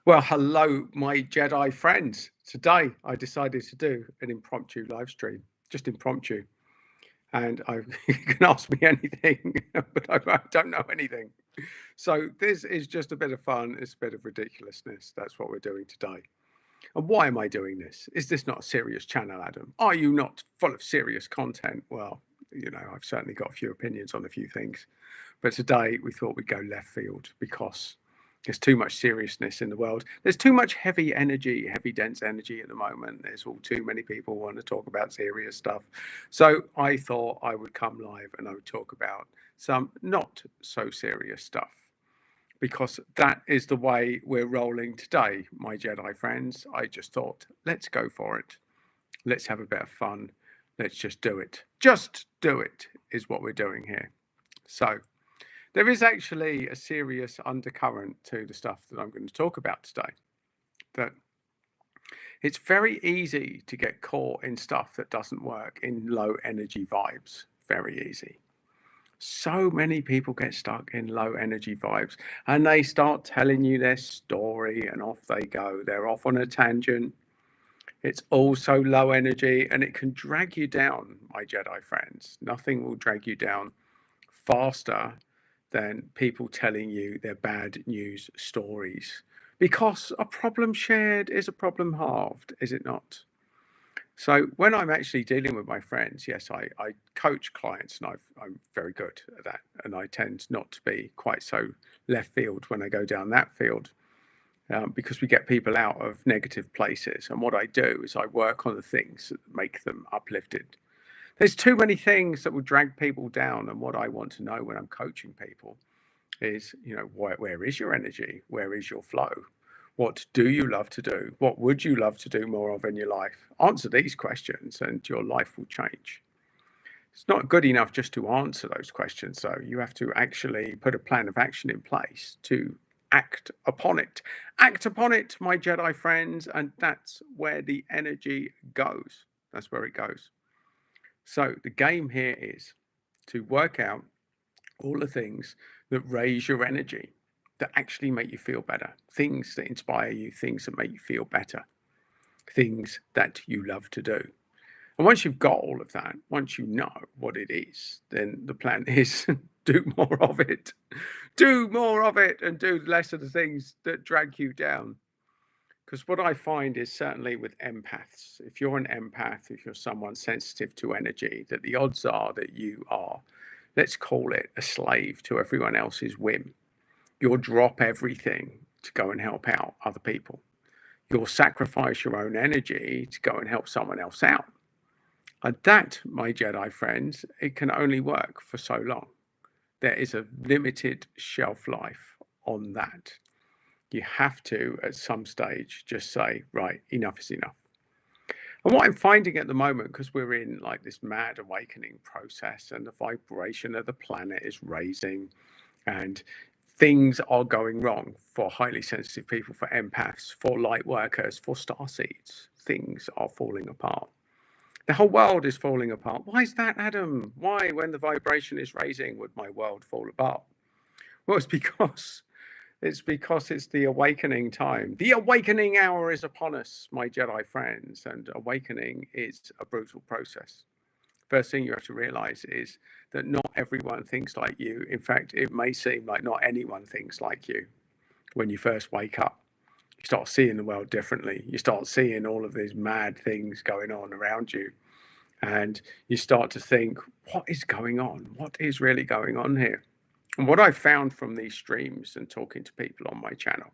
Well, hello, my Jedi friends. Today I decided to do an impromptu live stream, just impromptu. And you can ask me anything, but I don't know anything. So this is just a bit of fun. It's a bit of ridiculousness. That's what we're doing today. And why am I doing this? Is this not a serious channel, Adam? Are you not full of serious content? Well, I've certainly got a few opinions on a few things. But today we thought we'd go left field because there's too much seriousness in the world. There's too much heavy energy, heavy, dense energy at the moment. There's all too many people want to talk about serious stuff. So I thought I would come live and I would talk about some not so serious stuff because that is the way we're rolling today, my Jedi friends. I just thought, let's go for it. Let's have a bit of fun. Let's just do it. Just do it is what we're doing here. So, there is actually a serious undercurrent to the stuff that I'm going to talk about today. That it's very easy to get caught in stuff that doesn't work, in low energy vibes. Very easy. So many people get stuck in low energy vibes and they start telling you their story and off they go. They're off on a tangent. It's also low energy and it can drag you down, my Jedi friends. Nothing will drag you down faster than people telling you their bad news stories. Because a problem shared is a problem halved, is it not? So when I'm actually dealing with my friends, yes, I coach clients and I'm very good at that. And I tend not to be quite so left field when I go down that field because we get people out of negative places. And what I do is I work on the things that make them uplifted. There's too many things that will drag people down. And what I want to know when I'm coaching people is, where is your energy? Where is your flow? What do you love to do? What would you love to do more of in your life? Answer these questions and your life will change. It's not good enough just to answer those questions, though. You have to actually put a plan of action in place to act upon it. Act upon it, my Jedi friends, and that's where the energy goes. That's where it goes. So the game here is to work out all the things that raise your energy, that actually make you feel better, things that inspire you, things that make you feel better, things that you love to do. And once you've got all of that, once you know what it is, then the plan is do more of it. Do more of it and do less of the things that drag you down. Because what I find is certainly with empaths, if you're an empath, if you're someone sensitive to energy, that the odds are that you are, let's call it, a slave to everyone else's whim. You'll drop everything to go and help out other people. You'll sacrifice your own energy to go and help someone else out. And that, my Jedi friends, it can only work for so long. There is a limited shelf life on that. You have to, at some stage, just say, right, enough is enough. And what I'm finding at the moment, because we're in like this mad awakening process and the vibration of the planet is raising and things are going wrong for highly sensitive people, for empaths, for light workers, for starseeds. Things are falling apart. The whole world is falling apart. Why is that, Adam? Why, when the vibration is raising, would my world fall apart? Well, it's because it's the awakening time. The awakening hour is upon us, my Jedi friends, and awakening is a brutal process. First thing you have to realize is that not everyone thinks like you. In fact, it may seem like not anyone thinks like you when you first wake up. You start seeing the world differently. You start seeing all of these mad things going on around you. And you start to think, what is going on? What is really going on here? And what I found from these streams and talking to people on my channel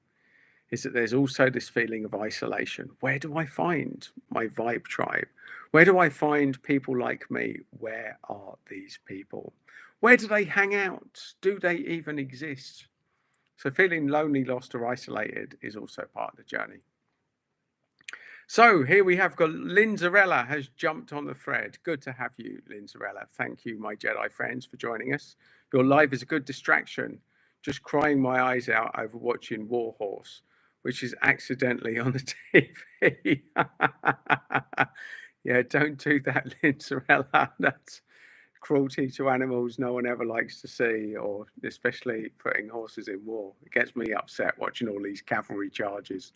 is that there's also this feeling of isolation. Where do I find my vibe tribe? Where do I find people like me? Where are these people? Where do they hang out? Do they even exist? So feeling lonely, lost, or isolated is also part of the journey. So here we have got Linzarella has jumped on the thread. Good to have you, Linzarella. Thank you, my Jedi friends, for joining us. Your live is a good distraction. Just crying my eyes out over watching Warhorse, which is accidentally on the TV. Yeah, don't do that, Linzarella. That's cruelty to animals no one ever likes to see, or especially putting horses in war. It gets me upset watching all these cavalry charges.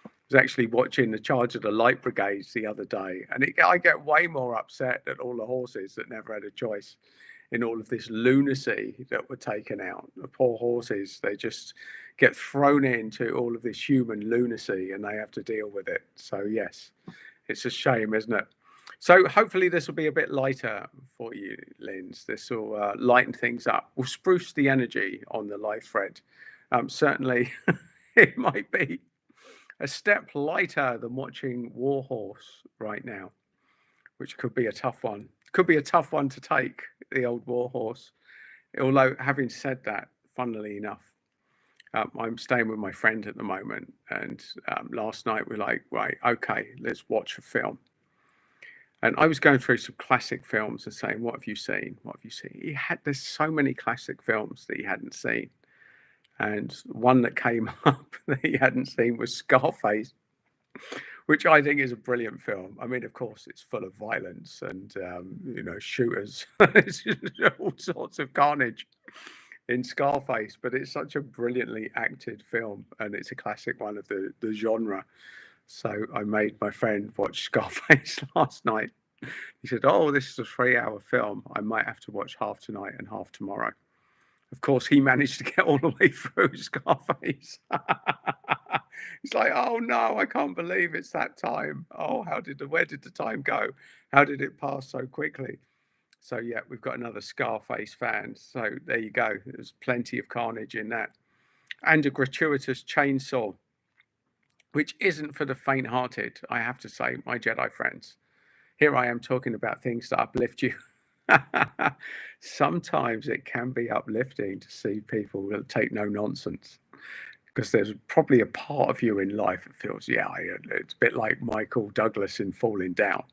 I was actually watching the charge of the light brigades the other day, and I get way more upset at all the horses that never had a choice in all of this lunacy that were taken out. The poor horses, they just get thrown into all of this human lunacy and they have to deal with it. So yes, it's a shame, isn't it? So hopefully this will be a bit lighter for you, Linz. This will lighten things up. We'll spruce the energy on the live thread. Certainly, it might be a step lighter than watching Warhorse right now, which could be a tough one. Could be a tough one to take, the old Warhorse. Although, having said that, funnily enough, I'm staying with my friend at the moment, and last night we're like, right, okay, let's watch a film. And I was going through some classic films and saying, what have you seen? What have you seen? There's so many classic films that he hadn't seen. And one that came up that he hadn't seen was Scarface, which I think is a brilliant film. I mean, of course, it's full of violence and, shooters, all sorts of carnage in Scarface, but it's such a brilliantly acted film, and it's a classic one of the genre. So I made my friend watch Scarface last night. He said, "Oh, this is a 3-hour film. I might have to watch half tonight and half tomorrow." Of course, he managed to get all the way through Scarface. He's like, "Oh no, I can't believe it's that time. Oh, where did the time go? How did it pass so quickly?" So yeah, we've got another Scarface fan. So there you go. There's plenty of carnage in that, and a gratuitous chainsaw, which isn't for the faint-hearted, I have to say, my Jedi friends. Here I am talking about things that uplift you. Sometimes it can be uplifting to see people that take no nonsense, because there's probably a part of you in life that feels, yeah, it's a bit like Michael Douglas in Falling Down.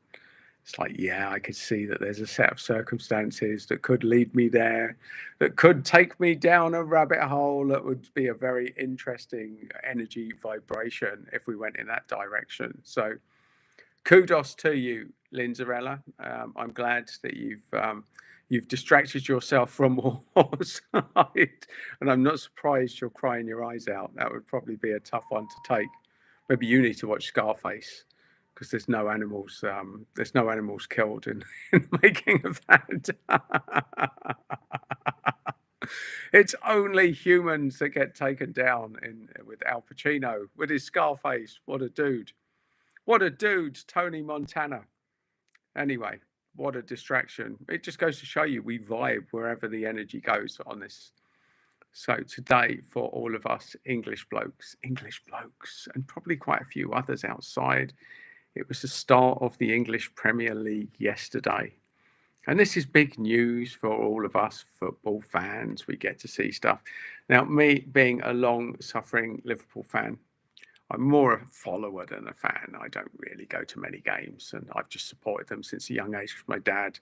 It's like, yeah, I could see that there's a set of circumstances that could lead me there, that could take me down a rabbit hole, that would be a very interesting energy vibration if we went in that direction. So kudos to you, Linzarella. I'm glad that you've distracted yourself from Warhorse, and I'm not surprised you're crying your eyes out. That would probably be a tough one to take. Maybe you need to watch Scarface, because there's no animals. There's no animals killed in the making of that. It's only humans that get taken down with Al Pacino, with his Scarface. What a dude. What a dude, Tony Montana. Anyway, what a distraction. It just goes to show you we vibe wherever the energy goes on this. So today, for all of us English blokes, and probably quite a few others outside, it was the start of the English Premier League yesterday. And this is big news for all of us football fans. We get to see stuff. Now, me being a long-suffering Liverpool fan, I'm more a follower than a fan. I don't really go to many games, and I've just supported them since a young age because my dad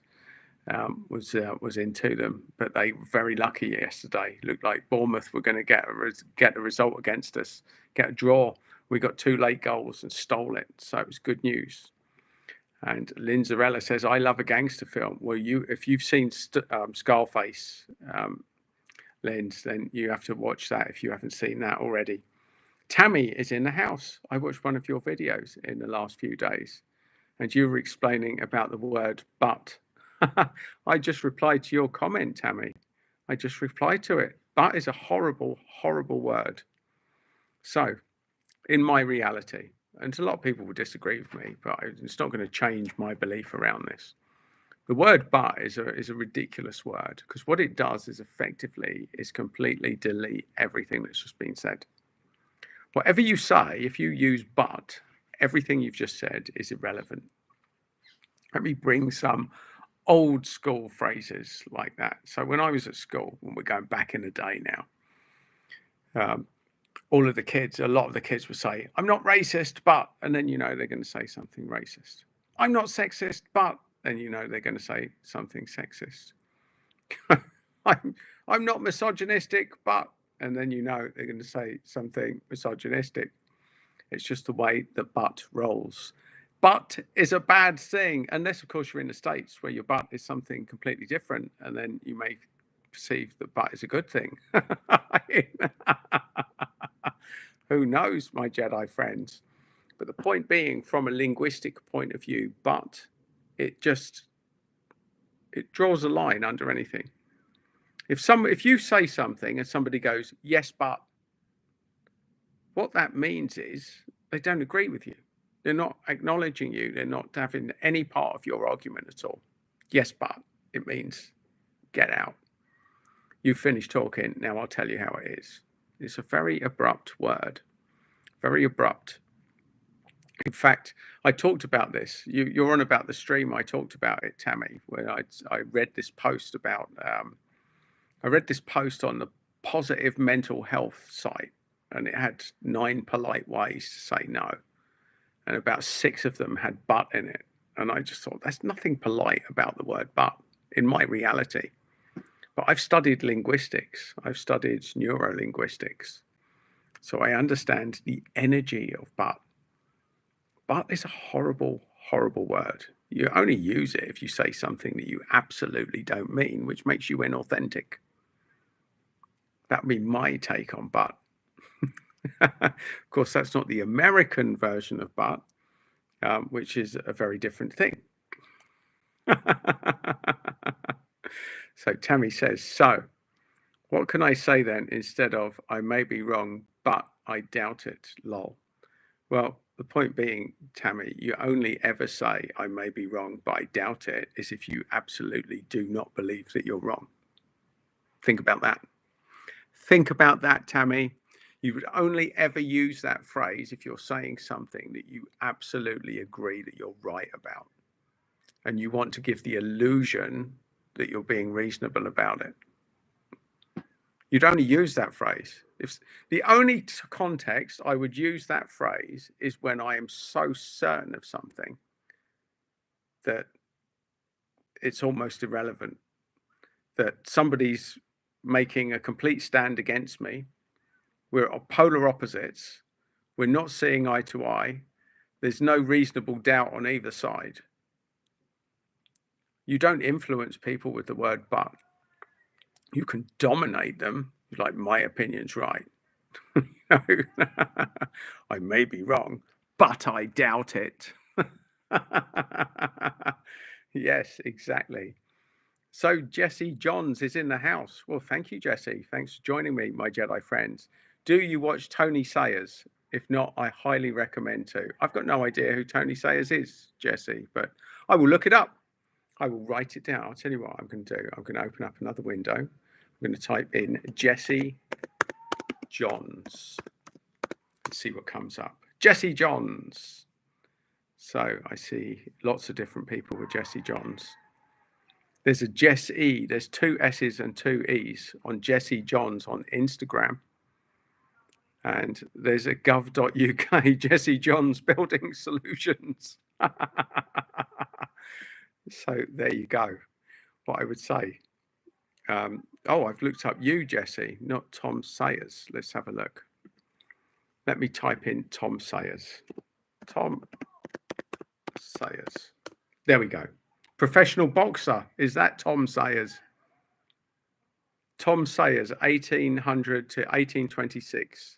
was into them. But they were very lucky yesterday. It looked like Bournemouth were going to get a result against us, get a draw. We got 2 late goals and stole it, so it was good news. And Linzarella says, "I love a gangster film." Well, if you've seen Scarface, Linz, then you have to watch that if you haven't seen that already. Tammy is in the house. I watched one of your videos in the last few days, and you were explaining about the word "but." I just replied to your comment, Tammy. I just replied to it. That is a horrible, horrible word. So, in my reality, and a lot of people will disagree with me, but it's not going to change my belief around this. The word "but" is a ridiculous word, because what it does is effectively completely delete everything that's just been said. Whatever you say, if you use "but," everything you've just said is irrelevant. Let me bring some old school phrases like that. So when I was at school, when we're going back in the day now, a lot of the kids would say, "I'm not racist, but," and then they're going to say something racist. "I'm not sexist, but," then they're going to say something sexist. I'm not misogynistic, but, and then they're going to say something misogynistic. It's just the way the "but" rolls. But is a bad thing, unless, of course, you're in the States where your butt is something completely different, and then you may perceive that butt is a good thing. Who knows, my Jedi friends? But the point being, from a linguistic point of view, but it draws a line under anything. If you say something and somebody goes, yes, but, what that means is they don't agree with you. They're not acknowledging you. They're not having any part of your argument at all. Yes, but it means get out. You finished talking. Now I'll tell you how it is. It's a very abrupt word. Very abrupt. In fact, I talked about this. You're on about the stream. I talked about it, Tammy, when I read this post about. I read this post on the Positive Mental Health site, and it had 9 polite ways to say no, and about 6 of them had but in it. And I just thought, there's nothing polite about the word but in my reality. But I've studied linguistics. I've studied neurolinguistics. So I understand the energy of but. But is a horrible, horrible word. You only use it if you say something that you absolutely don't mean, which makes you inauthentic. That would be my take on but. Of course, that's not the American version of but, which is a very different thing. So Tammy says, so what can I say then instead of I may be wrong, but I doubt it, lol? Well, the point being, Tammy, you only ever say I may be wrong, but I doubt it is if you absolutely do not believe that you're wrong. Think about that. Think about that, Tammy. You would only ever use that phrase if you're saying something that you absolutely agree that you're right about. And you want to give the illusion that you're being reasonable about it. You'd only use that phrase. If the only context I would use that phrase is when I am so certain of something that it's almost irrelevant, that somebody's making a complete stand against me. We're polar opposites. We're not seeing eye to eye. There's no reasonable doubt on either side. You don't influence people with the word but. You can dominate them, like my opinion's right. I may be wrong, but I doubt it. Yes, exactly. So Jesse Johns is in the house. Well, thank you, Jesse. Thanks for joining me, my Jedi friends. Do you watch Tony Sayers? If not, I highly recommend to. I've got no idea who Tony Sayers is, Jesse, but I will look it up. I will write it down. I'll tell you what I'm going to do. I'm going to open up another window. I'm going to type in Jesse Johns and see what comes up. Jesse Johns. So I see lots of different people with Jesse Johns. There's a Jess E. There's 2 S's and 2 E's on Jesse Johns on Instagram. And there's a gov.uk Jesse Johns Building Solutions. So there you go. What I would say. Oh, I've looked up you, Jesse, not Tom Sayers. Let's have a look. Let me type in Tom Sayers. Tom Sayers. There we go. Professional boxer. Is that Tom Sayers? Tom Sayers, 1800 to 1826,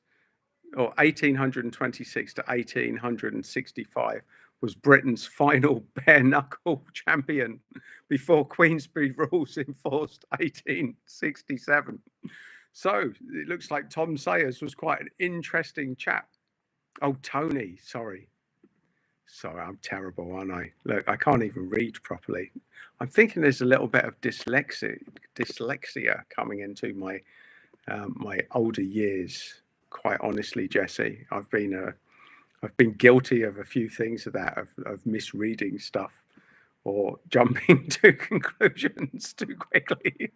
or 1826 to 1865, was Britain's final bare knuckle champion before Queensberry rules enforced 1867. So it looks like Tom Sayers was quite an interesting chap. Oh, Tony, sorry. Sorry, I'm terrible, aren't I? Look, I can't even read properly. I'm thinking there's a little bit of dyslexia coming into my my older years. Quite honestly, Jesse, I've been guilty of a few things of that, of misreading stuff or jumping to conclusions too quickly.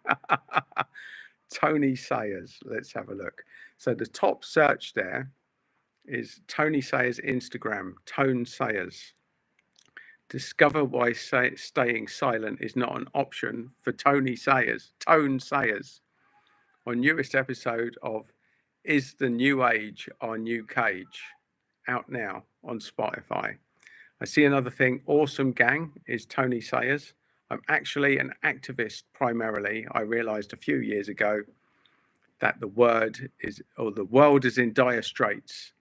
Tony Sayers, let's have a look. So the top search there is Tony Sayers Instagram, Tone Sayers. Discover why staying silent is not an option for Tony Sayers, Tone Sayers, on newest episode of Is the New Age Our New Cage, out now on Spotify. I see another thing. Awesome gang is Tony Sayers. I'm actually an activist primarily. I realized a few years ago that the world is in dire straits.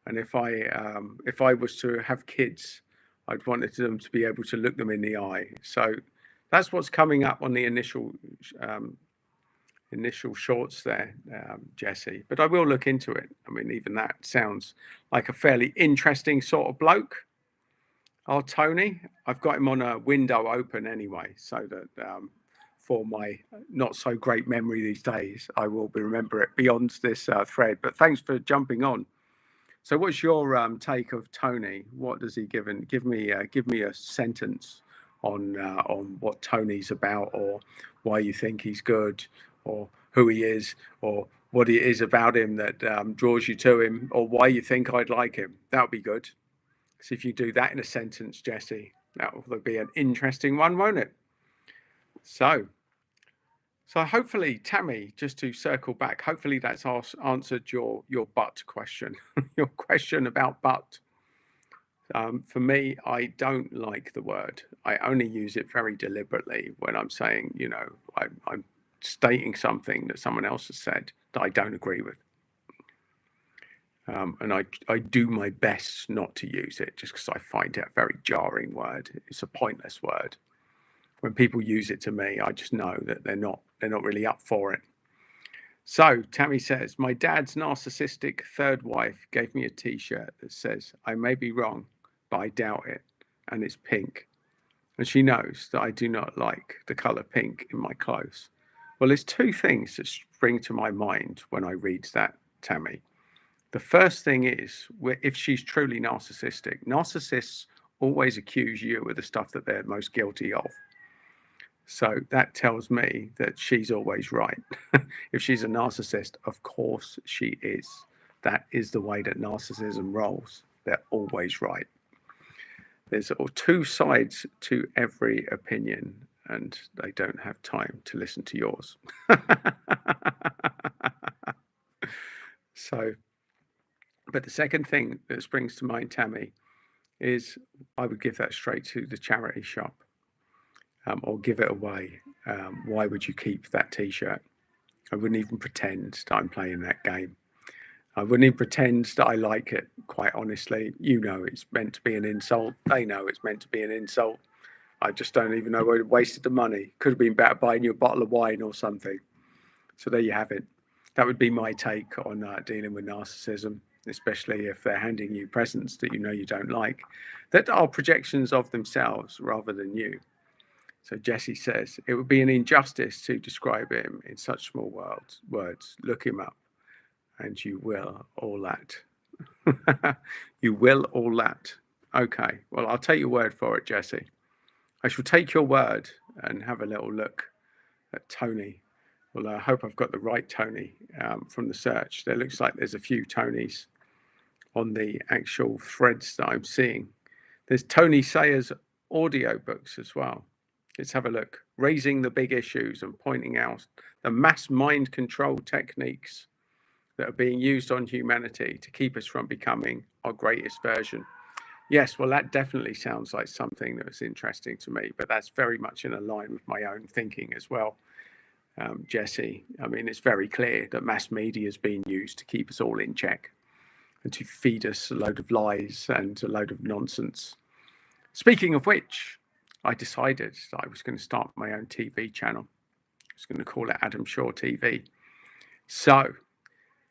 And if I was to have kids, I'd wanted them to be able to look them in the eye. So that's what's coming up on the initial shorts there, Jesse. But I will look into it. I mean, even that sounds like a fairly interesting sort of bloke. Oh, Tony, I've got him on a window open anyway, so that for my not so great memory these days, I will remember it beyond this thread. But thanks for jumping on. So, what's your take of Tony? What does he give? And give me a sentence on what Tony's about, or why you think he's good, or who he is, or what it is about him that draws you to him, or why you think I'd like him. That would be good. So if you do that in a sentence, Jesse, that will be an interesting one, won't it? So hopefully, Tammy, just to circle back, hopefully that's answered your butt question, your question about butt. For me, I don't like the word. I only use it very deliberately when I'm saying, I'm stating something that someone else has said that I don't agree with. And I do my best not to use it just because I find it a very jarring word. It's a pointless word. When people use it to me, I just know that they're not really up for it. So Tammy says, my dad's narcissistic third wife gave me a t-shirt that says, I may be wrong, but I doubt it. And it's pink. And she knows that I do not like the color pink in my clothes. Well, there's two things that spring to my mind when I read that, Tammy. The first thing is, if she's truly narcissistic, narcissists always accuse you of the stuff that they're most guilty of. So that tells me that she's always right. If she's a narcissist, of course she is. That is the way that narcissism rolls. They're always right. There's two sides to every opinion, and they don't have time to listen to yours. But the second thing that springs to mind, Tammy, is I would give that straight to the charity shop, or give it away. Why would you keep that t-shirt? I wouldn't even pretend that I'm playing that game. I wouldn't even pretend that I like it, quite honestly. You know it's meant to be an insult. They know it's meant to be an insult. I just don't even know where I wasted the money. Could have been better buying you a bottle of wine or something. So there you have it. That would be my take on dealing with narcissism, especially if they're handing you presents that you don't like, that are projections of themselves rather than you. So Jesse says, it would be an injustice to describe him in such small words. Look him up, and you will all that. You will all that. Okay, well, I'll take your word for it, Jesse. I shall take your word and have a little look at Tony. Well, I hope I've got the right Tony from the search. There looks like there's a few Tonys on the actual threads that I'm seeing. There's Tony Sayers audiobooks as well. Let's have a look. Raising the big issues and pointing out the mass mind control techniques that are being used on humanity to keep us from becoming our greatest version. Yes, well, that definitely sounds like something that's interesting to me, but that's very much in line with my own thinking as well, Jesse. I mean, it's very clear that mass media is being used to keep us all in check and to feed us a load of lies and a load of nonsense. Speaking of which, I decided that I was going to start my own TV channel. I was going to call it Adam Shaw TV. So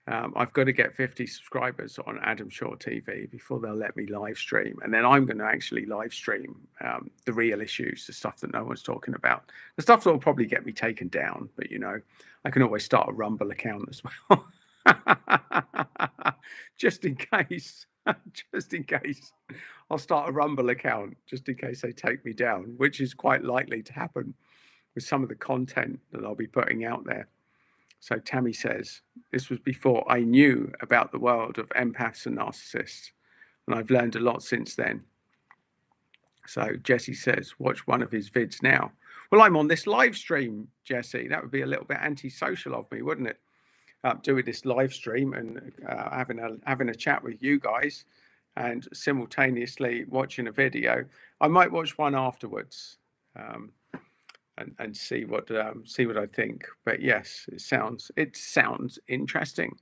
I've got to get 50 subscribers on Adam Shaw TV before they'll let me live stream. And then I'm going to actually live stream the real issues, the stuff that no one's talking about. The stuff that will probably get me taken down. But, I can always start a Rumble account as well. Just in case. Just in case. I'll start a Rumble account just in case they take me down, which is quite likely to happen with some of the content that I'll be putting out there. So Tammy says, this was before I knew about the world of empaths and narcissists, and I've learned a lot since then. So Jesse says, watch one of his vids now. Well, I'm on this live stream, Jesse. That would be a little bit antisocial of me, wouldn't it? Doing this live stream and having a chat with you guys. and simultaneously watching a video. I might watch one afterwards and see what I think. But yes, it sounds interesting.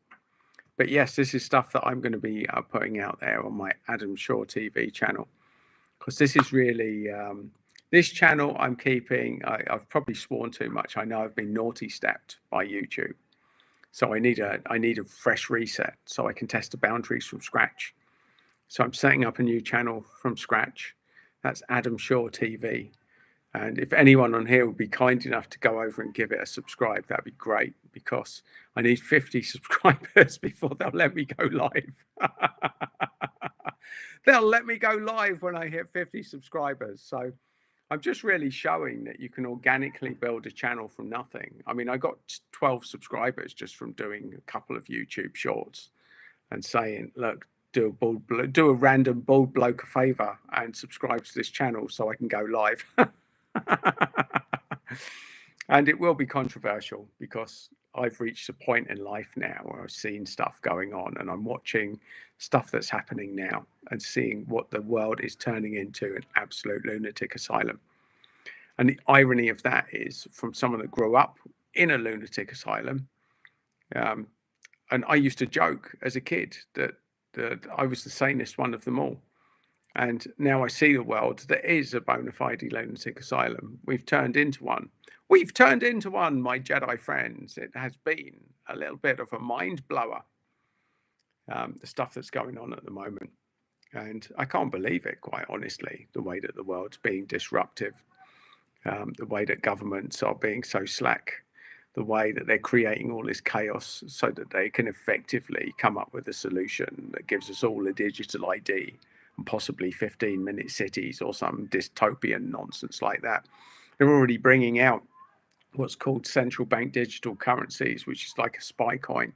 But yes, this is stuff that I'm going to be putting out there on my Adam Shaw TV channel, because this is really this channel I'm keeping. I've probably sworn too much. I know I've been naughty stepped by YouTube, so I need a fresh reset so I can test the boundaries from scratch. So I'm setting up a new channel from scratch. That's Adam Shaw TV. And if anyone on here would be kind enough to go over and give it a subscribe, that'd be great, because I need 50 subscribers before they'll let me go live. They'll let me go live when I hit 50 subscribers. So I'm just really showing that you can organically build a channel from nothing. I mean, I got 12 subscribers just from doing a couple of YouTube shorts and saying, look, do a random bald bloke a favor and subscribe to this channel so I can go live. And it will be controversial, because I've reached a point in life now where I've seen stuff going on, and I'm watching stuff that's happening now and seeing what the world is turning into an absolute lunatic asylum. And the irony of that is, from someone that grew up in a lunatic asylum, and I used to joke as a kid that I was the sanest one of them all. And now I see the world that is a bona fide lunatic asylum. We've turned into one. We've turned into one, my Jedi friends. It has been a little bit of a mind blower, the stuff that's going on at the moment. And I can't believe it, quite honestly, the way that the world's being disruptive, the way that governments are being so slack, the way that they're creating all this chaos so that they can effectively come up with a solution that gives us all a digital ID and possibly 15-minute cities or some dystopian nonsense like that. They're already bringing out what's called central bank digital currencies, which is like a spy coin.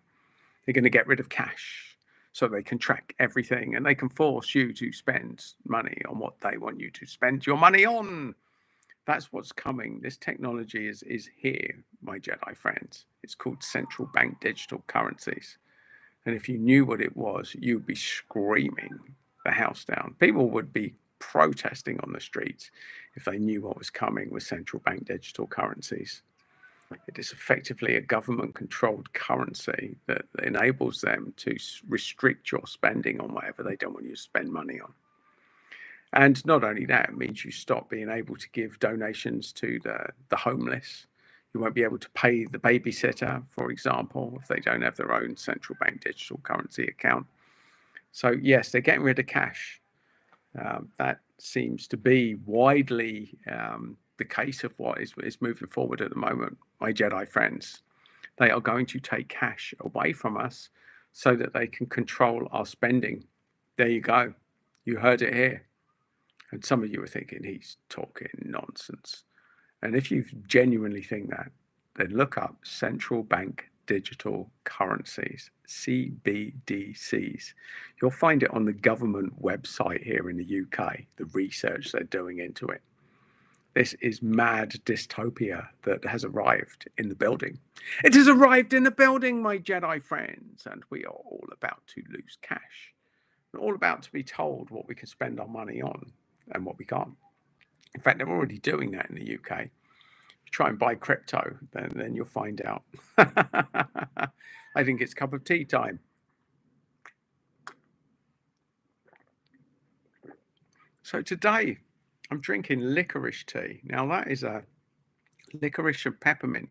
They're going to get rid of cash so they can track everything, and they can force you to spend money on what they want you to spend your money on. That's what's coming. This technology is here, my Jedi friends. It's called central bank digital currencies. And if you knew what it was, you'd be screaming the house down. People would be protesting on the streets if they knew what was coming with central bank digital currencies. It is effectively a government-controlled currency that enables them to restrict your spending on whatever they don't want you to spend money on. And not only that, it means you stop being able to give donations to the homeless. You won't be able to pay the babysitter, for example, if they don't have their own central bank digital currency account. So yes, they're getting rid of cash. That seems to be widely the case of what is moving forward at the moment, my Jedi friends. They are going to take cash away from us so that they can control our spending. There you go. You heard it here. And some of you are thinking he's talking nonsense. And if you genuinely think that, then look up central bank digital currencies, CBDCs. You'll find it on the government website here in the UK, the research they're doing into it. This is mad dystopia that has arrived in the building. It has arrived in the building, my Jedi friends, and we are all about to lose cash. We're all about to be told what we can spend our money on and what we can't. In fact, they're already doing that in the UK. If you try and buy crypto, then you'll find out. I think it's cup of tea time. So today, I'm drinking licorice tea. Now that is a licorice and peppermint.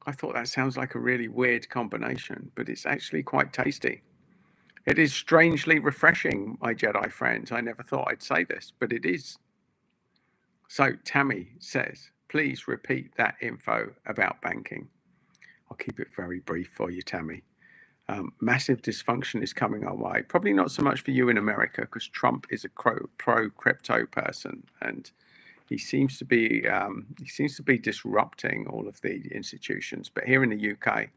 I thought that sounds like a really weird combination, but it's actually quite tasty. It is strangely refreshing, my Jedi friends. I never thought I'd say this, but it is. So Tammy says, please repeat that info about banking. I'll keep it very brief for you, Tammy. Massive dysfunction is coming our way. Probably not so much for you in America, because Trump is a pro-crypto person, and he seems to be disrupting all of the institutions. But here in the UK,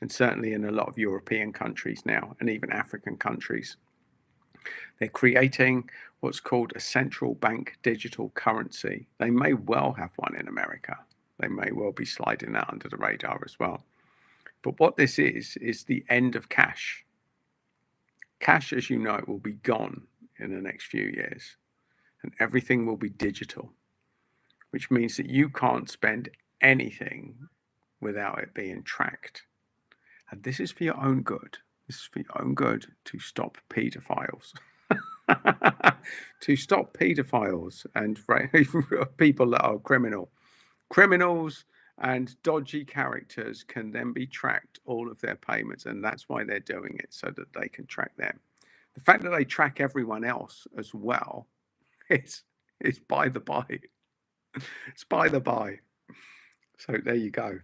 and certainly in a lot of European countries now, and even African countries, they're creating what's called a central bank digital currency. They may well have one in America. They may well be sliding that under the radar as well. But what this is the end of cash. Cash, as you know, it will be gone in the next few years, and everything will be digital, which means that you can't spend anything without it being tracked. And this is for your own good. This is for your own good, to stop paedophiles. To stop paedophiles and people that are criminals and dodgy characters can then be tracked, all of their payments, and that's why they're doing it, so that they can track them. The fact that they track everyone else as well, it's by the by. It's by the by. So there you go.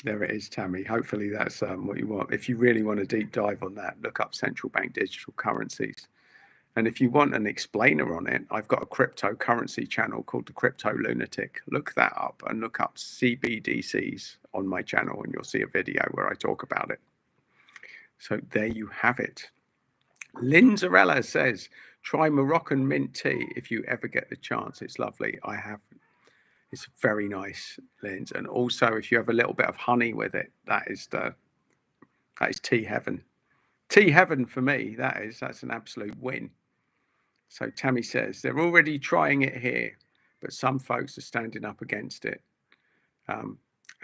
There it is, Tammy. Hopefully that's what you want. If you really want a deep dive on that, look up central bank digital currencies. And if you want an explainer on it, I've got a cryptocurrency channel called the Crypto Lunatic. Look that up and look up CBDCs on my channel, and you'll see a video where I talk about it. So there you have it. Lynn Zarella says, try Moroccan mint tea if you ever get the chance. It's lovely. I have. It's very nice, Lynn. And also, if you have a little bit of honey with it, that is tea heaven. Tea heaven for me. That's an absolute win. So Tammy says, they're already trying it here, but some folks are standing up against it. And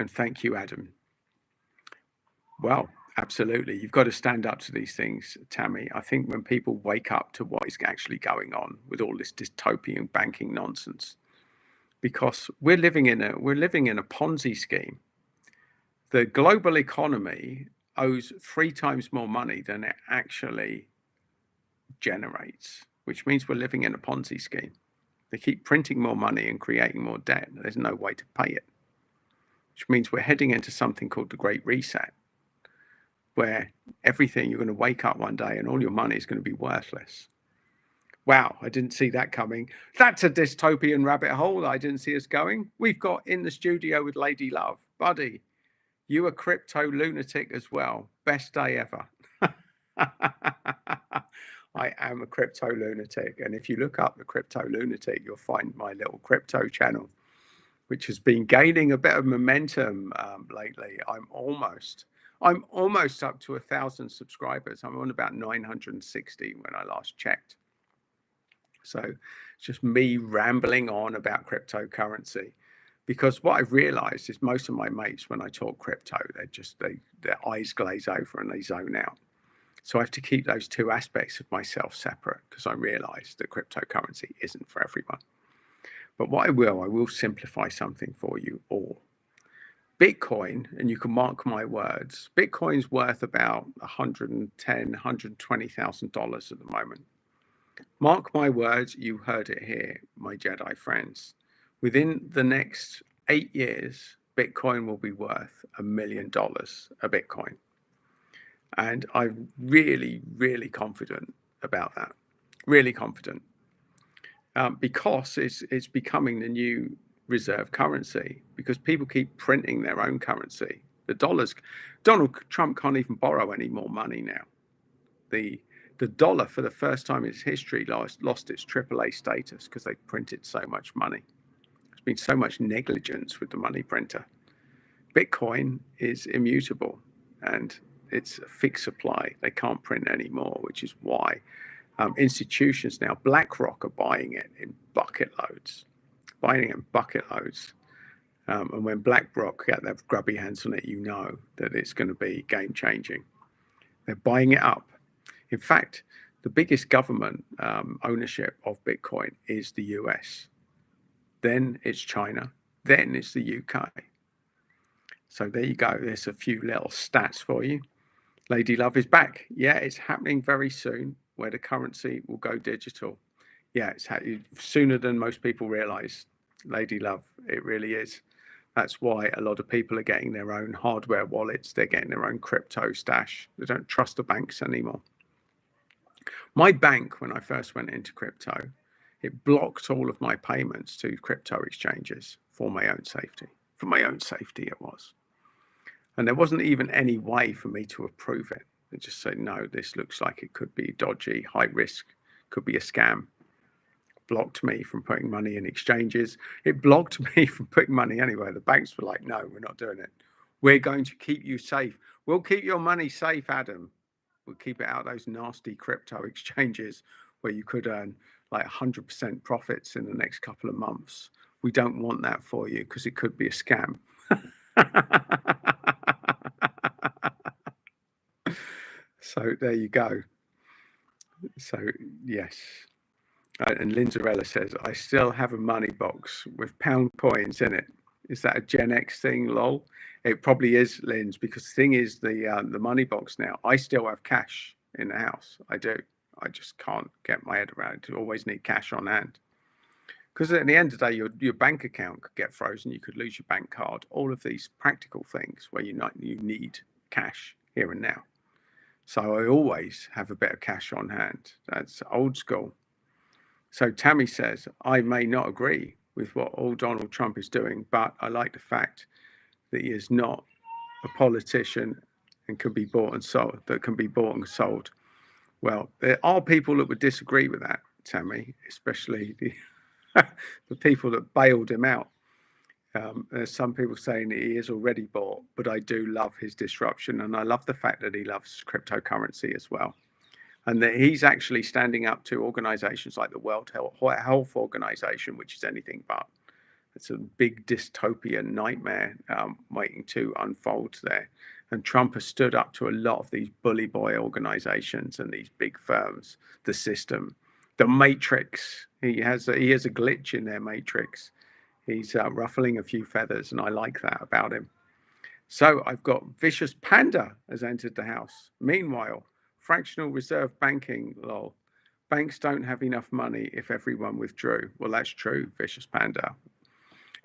thank you, Adam. Well, absolutely. You've got to stand up to these things, Tammy. I think when people wake up to what is actually going on with all this dystopian banking nonsense, because we're living in a Ponzi scheme. The global economy owes 3 times more money than it actually generates, which means we're living in a Ponzi scheme. They keep printing more money and creating more debt. There's no way to pay it, which means we're heading into something called the Great Reset, where everything, you're going to wake up one day and all your money is going to be worthless. Wow, I didn't see that coming. That's a dystopian rabbit hole I didn't see us going. We've got in the studio with Lady Love. Buddy, you a crypto lunatic as well. Best day ever. I am a crypto lunatic. And if you look up the Crypto Lunatic, you'll find my little crypto channel, which has been gaining a bit of momentum lately. I'm almost up to 1,000 subscribers. I'm on about 960 when I last checked. So it's just me rambling on about cryptocurrency, because what I've realized is most of my mates, when I talk crypto, their eyes glaze over and they zone out. So I have to keep those two aspects of myself separate, because I realize that cryptocurrency isn't for everyone. But what I will simplify something for you all. Bitcoin, and you can mark my words, Bitcoin's worth about $110,000, $120,000 at the moment. Mark my words, you heard it here, my Jedi friends. Within the next 8 years, Bitcoin will be worth $1 million a Bitcoin. And I'm really, really confident about that. Really confident. Because it's becoming the new reserve currency, because people keep printing their own currency. The dollars, Donald Trump can't even borrow any more money now. The dollar, for the first time in its history, lost its AAA status because they printed so much money. There's been so much negligence with the money printer. Bitcoin is immutable, and it's a fixed supply. They can't print anymore, which is why institutions now, BlackRock, are buying it in bucket loads. And when BlackRock get their grubby hands on it, you know that it's going to be game changing. They're buying it up. In fact, the biggest government ownership of Bitcoin is the US. Then it's China. Then it's the UK. So there you go. There's a few little stats for you. Lady Love is back. Yeah, it's happening very soon, where the currency will go digital. Yeah, it's sooner than most people realize. Lady Love, it really is. That's why a lot of people are getting their own hardware wallets. They're getting their own crypto stash. They don't trust the banks anymore. My bank, when I first went into crypto, it blocked all of my payments to crypto exchanges for my own safety. For my own safety, it was. And there wasn't even any way for me to approve it. It just said, no, this looks like it could be dodgy, high risk, could be a scam. Blocked me from putting money in exchanges. It blocked me from putting money anywhere. The banks were like, no, we're not doing it. We're going to keep you safe. We'll keep your money safe, Adam. keep it out of those nasty crypto exchanges where you could earn like 100% profits in the next couple of months. We don't want that for you because it could be a scam. So there you go. So yes. And Linzarella says, I still have a money box with pound coins in it. Is that a Gen X thing, lol? It probably is, Linz, because the thing is, the money box now, I still have cash in the house. I do. I just can't get my head around it. You always need cash on hand. Because at the end of the day, your bank account could get frozen. You could lose your bank card. All of these practical things where you need cash here and now. So I always have a bit of cash on hand. That's old school. So Tammy says, I may not agree with what all Donald Trump is doing, but I like the fact that he is not a politician and can be bought and sold, that can be bought and sold. Well, there are people that would disagree with that, Tammy, especially the people that bailed him out. There's some people saying that he is already bought, but I do love his disruption, and I love the fact that he loves cryptocurrency as well. And that he's actually standing up to organizations like the World Health Organization, which is anything but. It's a big dystopian nightmare waiting to unfold there. And Trump has stood up to a lot of these bully boy organizations and these big firms, the system, the matrix. He has a glitch in their matrix. He's ruffling a few feathers, and I like that about him. So I've got Vicious Panda has entered the house. Meanwhile, fractional reserve banking, lol. Banks don't have enough money if everyone withdrew. Well, that's true, Vicious Panda.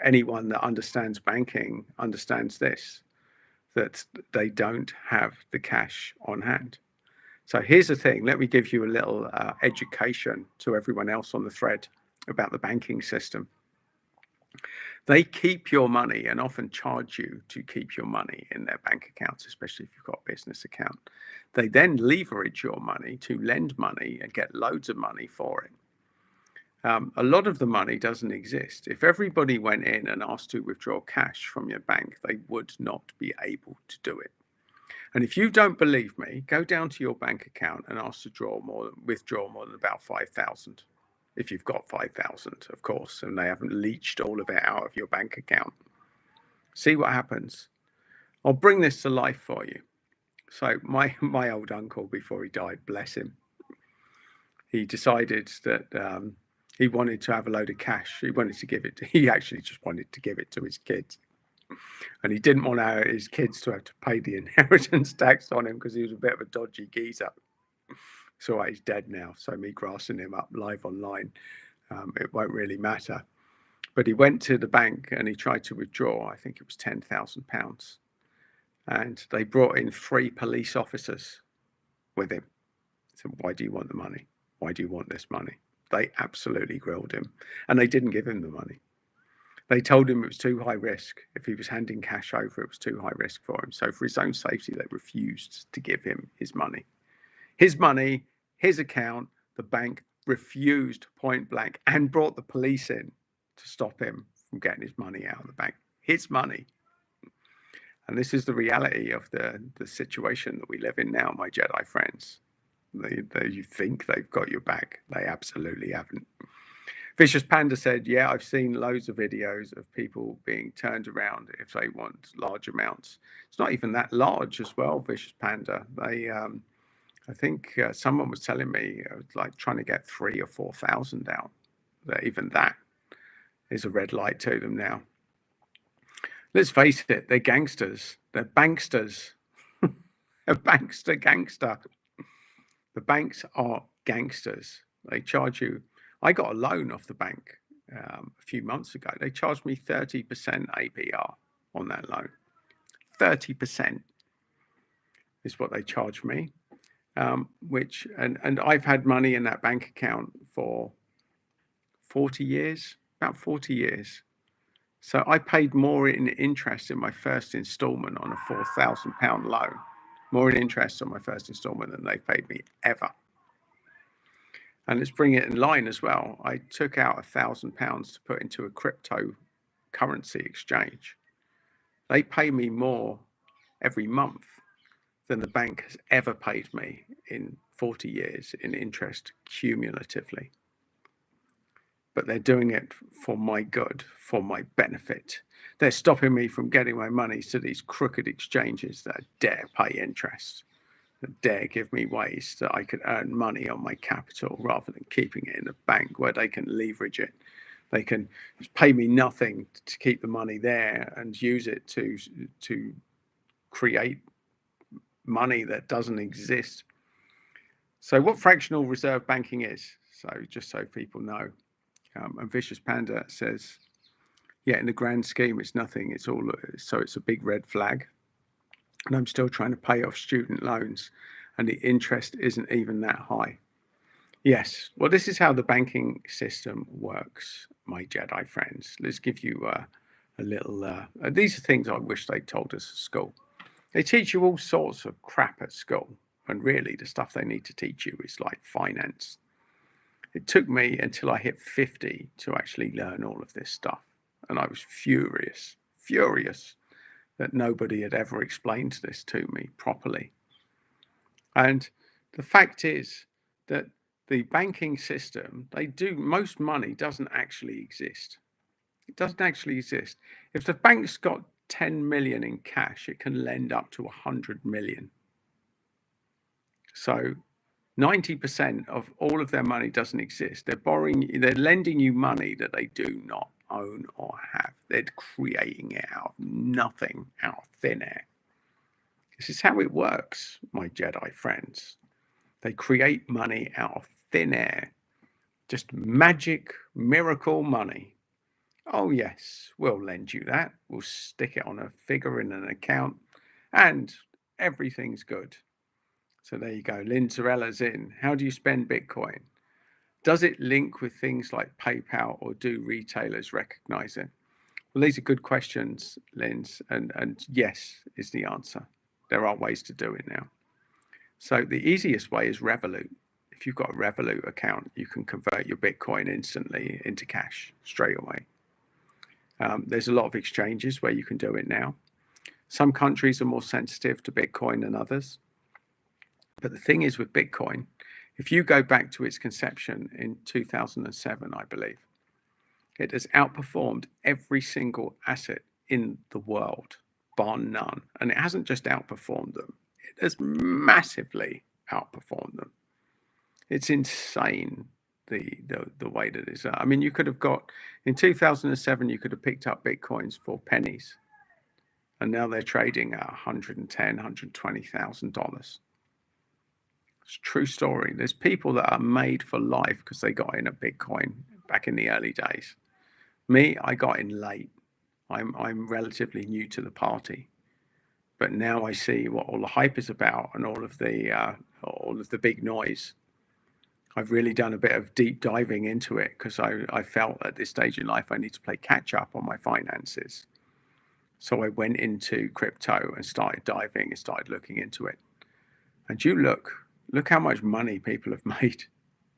Anyone that understands banking understands this, that they don't have the cash on hand. So here's the thing. Let me give you a little education to everyone else on the thread about the banking system. They keep your money and often charge you to keep your money in their bank accounts, especially if you've got a business account. They then leverage your money to lend money and get loads of money for it. A lot of the money doesn't exist. If everybody went in and asked to withdraw cash from your bank, they would not be able to do it. And if you don't believe me, go down to your bank account and ask to withdraw more than about 5,000. If you've got 5,000, of course, and they haven't leached all of it out of your bank account. See what happens. I'll bring this to life for you. So my old uncle, before he died, bless him, he decided that he wanted to have a load of cash. He actually just wanted to give it to his kids. And he didn't want his kids to have to pay the inheritance tax on him because he was a bit of a dodgy geezer. So he's dead now. So me grassing him up live online, it won't really matter. But he went to the bank and he tried to withdraw. I think it was £10,000. And they brought in 3 police officers with him. So why do you want the money? Why do you want this money? They absolutely grilled him. And they didn't give him the money. They told him it was too high risk. If he was handing cash over, it was too high risk for him. So for his own safety, they refused to give him his money. His money, his account, the bank refused point blank and brought the police in to stop him from getting his money out of the bank. His money. And this is the reality of the situation that we live in now, my Jedi friends. You think they've got your back. They absolutely haven't. Vicious Panda said, yeah, I've seen loads of videos of people being turned around if they want large amounts. It's not even that large as well, Vicious Panda. I think someone was telling me like trying to get 3,000 or 4,000 out. Even that is a red light to them now. Let's face it, they're gangsters. They're banksters. A bankster gangster. The banks are gangsters. They charge you. I got a loan off the bank a few months ago. They charged me 30% APR on that loan. 30% is what they charged me. And I've had money in that bank account for 40 years, about 40 years. So I paid more in interest in my first installment on a £4,000 loan, more in interest on my first installment than they paid me ever. And let's bring it in line as well. I took out £1,000 to put into a cryptocurrency exchange. They pay me more every month than the bank has ever paid me in 40 years in interest cumulatively. But they're doing it for my good, for my benefit. They're stopping me from getting my money to these crooked exchanges that dare pay interest, that dare give me ways that I could earn money on my capital rather than keeping it in a bank where they can leverage it. They can pay me nothing to keep the money there and use it to create money that doesn't exist. So what fractional reserve banking is, so just so people know, and Vicious Panda says, yeah, in the grand scheme, it's nothing. It's all, so it's a big red flag. And I'm still trying to pay off student loans and the interest isn't even that high. Yes, well, this is how the banking system works, my Jedi friends. Let's give you a little, these are things I wish they told us at school. They teach you all sorts of crap at school. And really, the stuff they need to teach you is like finance. It took me until I hit 50 to actually learn all of this stuff. And I was furious that nobody had ever explained this to me properly. And the fact is that the banking system, most money doesn't actually exist. It doesn't actually exist. If the bank's got 10 million in cash, it can lend up to 100 million. So 90% of all of their money doesn't exist. They're lending you money that they do not own or have. They're creating it out of nothing, out of thin air. This is how it works, my Jedi friends. They create money out of thin air. Just magic, miracle money. Oh yes, we'll lend you that. We'll stick it on a figure in an account and everything's good. So there you go. Lynn Zarella's in. How do you spend Bitcoin? Does it link with things like PayPal or do retailers recognize it? Well, these are good questions, Lynn, and yes is the answer. There are ways to do it now. So the easiest way is Revolut. If you've got a Revolut account, you can convert your Bitcoin instantly into cash straight away. There's a lot of exchanges where you can do it now. Some countries are more sensitive to Bitcoin than others. But the thing is with Bitcoin, if you go back to its conception in 2007, I believe, it has outperformed every single asset in the world, bar none. And it hasn't just outperformed them, it has massively outperformed them. It's insane the way that it's. I mean, you could have got, in 2007, you could have picked up Bitcoins for pennies. And now they're trading at $110,000, $120,000. It's a true story. There's people that are made for life because they got in at Bitcoin back in the early days. Me, I got in late. I'm relatively new to the party, but now I see what all the hype is about and all of the big noise. I've really done a bit of deep diving into it because I felt at this stage in life I need to play catch up on my finances. So I went into crypto and started diving and started looking into it. And you look how much money people have made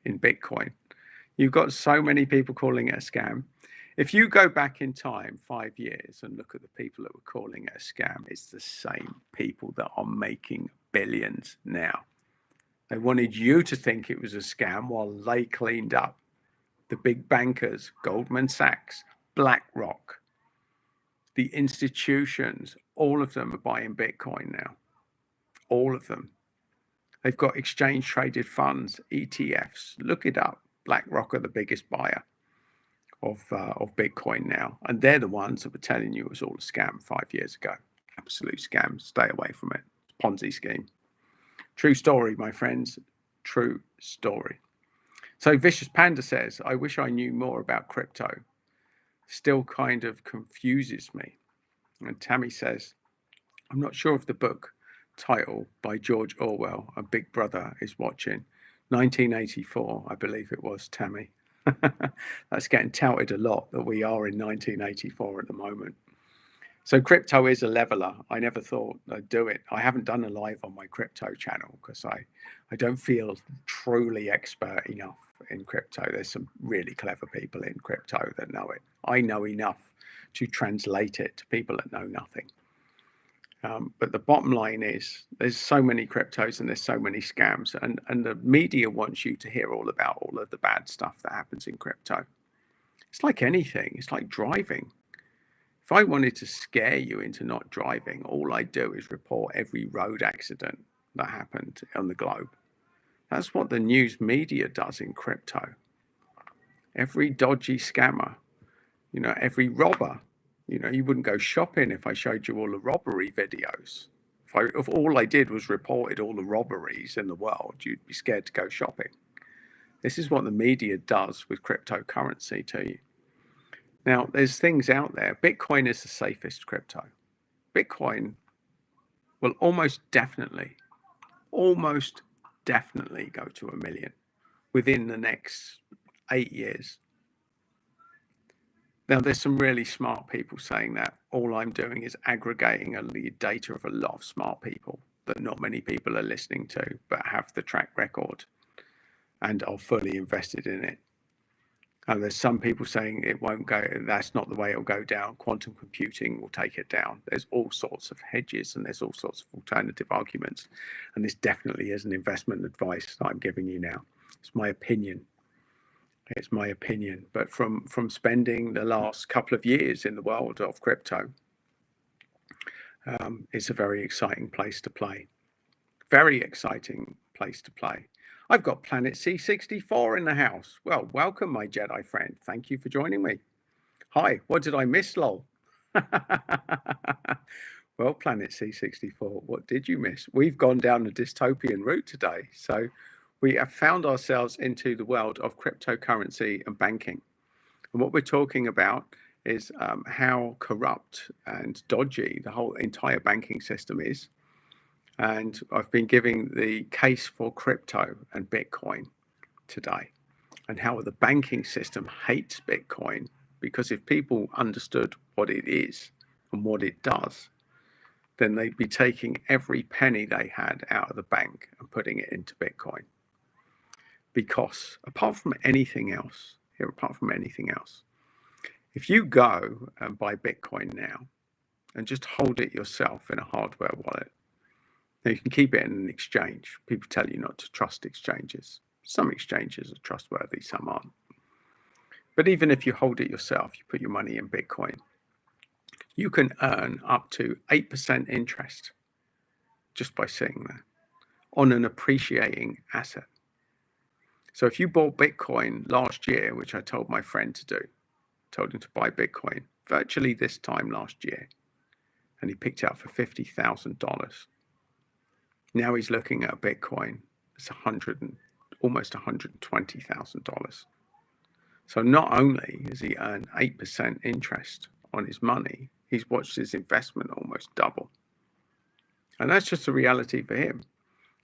in Bitcoin. You've got so many people calling it a scam. If you go back in time 5 years and look at the people that were calling it a scam, it's the same people that are making billions now. They wanted you to think it was a scam while they cleaned up. The big bankers, Goldman Sachs, BlackRock, the institutions, all of them are buying Bitcoin now. All of them. They've got exchange traded funds, ETFs. Look it up. BlackRock are the biggest buyer of Bitcoin now. And they're the ones that were telling you it was all a scam 5 years ago. Absolute scam. Stay away from it. Ponzi scheme. True story, my friends. True story. So Vicious Panda says, I wish I knew more about crypto. Still kind of confuses me. And Tammy says, I'm not sure of the book title by George Orwell, A Big Brother is Watching. 1984, I believe it was, Tammy. That's getting touted a lot that we are in 1984 at the moment. So crypto is a leveler. I never thought I'd do it. I haven't done a live on my crypto channel because I don't feel truly expert enough in crypto. There's some really clever people in crypto that know it. I know enough to translate it to people that know nothing. But the bottom line is there's so many cryptos and there's so many scams, and the media wants you to hear all about all of the bad stuff that happens in crypto. It's like anything. It's like driving. If I wanted to scare you into not driving, all I do is report every road accident that happened on the globe. That's what the news media does in crypto. Every dodgy scammer, every robber, you wouldn't go shopping if I showed you all the robbery videos. If all I did was reported all the robberies in the world, you'd be scared to go shopping. This is what the media does with cryptocurrency to you. Now, there's things out there. Bitcoin is the safest crypto. Bitcoin will almost definitely go to 1 million within the next 8 years. Now, there's some really smart people saying that. All I'm doing is aggregating the data of a lot of smart people that not many people are listening to, but have the track record and are fully invested in it. And there's some people saying it won't go, that's not the way it'll go down. Quantum computing will take it down. There's all sorts of hedges and there's all sorts of alternative arguments. And this definitely isn't investment advice that I'm giving you now. It's my opinion. It's my opinion. But from spending the last couple of years in the world of crypto, it's a very exciting place to play. Very exciting place to play. I've got Planet C64 in the house. Well, welcome, my Jedi friend. Thank you for joining me. Hi, what did I miss, lol? Well, Planet C64, what did you miss? We've gone down the dystopian route today. So we have found ourselves into the world of cryptocurrency and banking. And what we're talking about is how corrupt and dodgy the whole entire banking system is. And I've been giving the case for crypto and Bitcoin today, and how the banking system hates Bitcoin, because if people understood what it is and what it does, then they'd be taking every penny they had out of the bank and putting it into Bitcoin. Because apart from anything else, if you go and buy Bitcoin now and just hold it yourself in a hardware wallet, now you can keep it in an exchange. People tell you not to trust exchanges. Some exchanges are trustworthy, some aren't. But even if you hold it yourself, you put your money in Bitcoin, you can earn up to 8% interest just by sitting there on an appreciating asset. So if you bought Bitcoin last year, which I told my friend to do, told him to buy Bitcoin virtually this time last year, and he picked it up for $50,000. Now he's looking at a Bitcoin that's almost $120,000. So not only has he earned 8% interest on his money, he's watched his investment almost double. And that's just a reality for him.